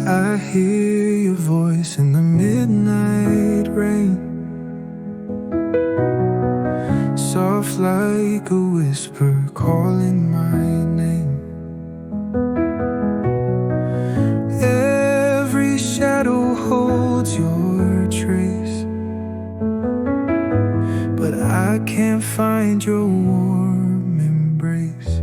I hear your voice in the midnight rain, soft like a whisper calling my name. Every shadow holds your trace, but I can't find your warm embrace.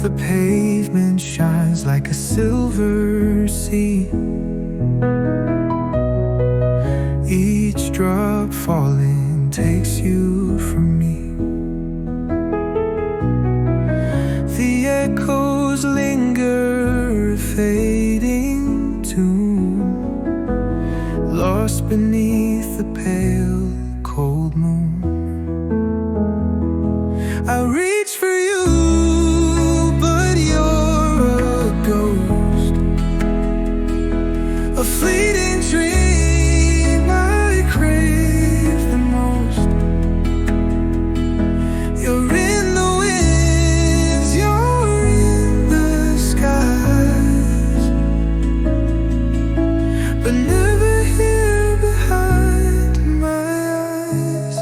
The pavement shines like a silver sea, each drop falling takes you from me. The echoes linger, a fading tune, lost beneath the pale, cold moon. I reach for you, but you're a ghost, a fleeting dream I crave the most. You're in the winds, you're in the skies, but never here behind my eyes.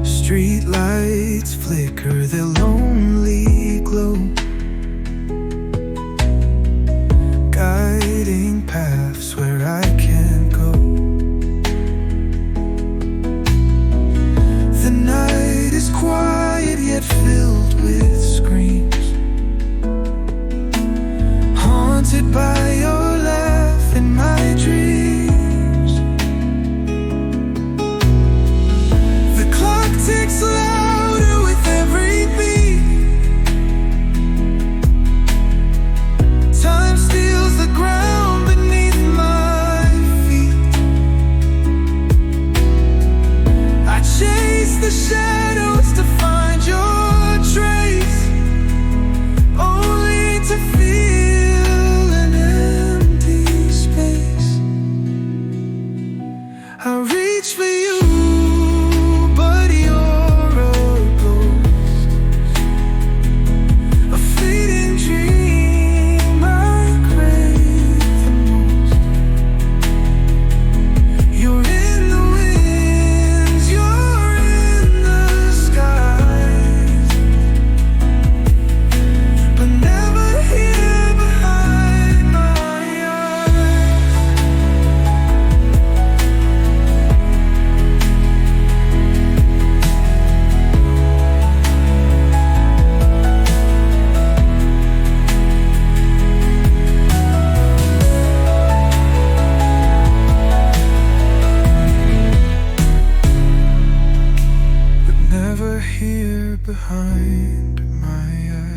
Street lights flicker their lonely glow, guiding paths where I can't go. The night is quiet yet filled with screams, haunted by your laugh in my dreams. The clock ticks louder with every beat, time steals the ground beneath my feet. I chase the shadows to find your trace, only to feel an empty space. I reach for you, but you're a ghost, a fleeting dream I crave the most. You're in the winds, you're in the skies, but never here behind my eyes. But never here behind my eyes.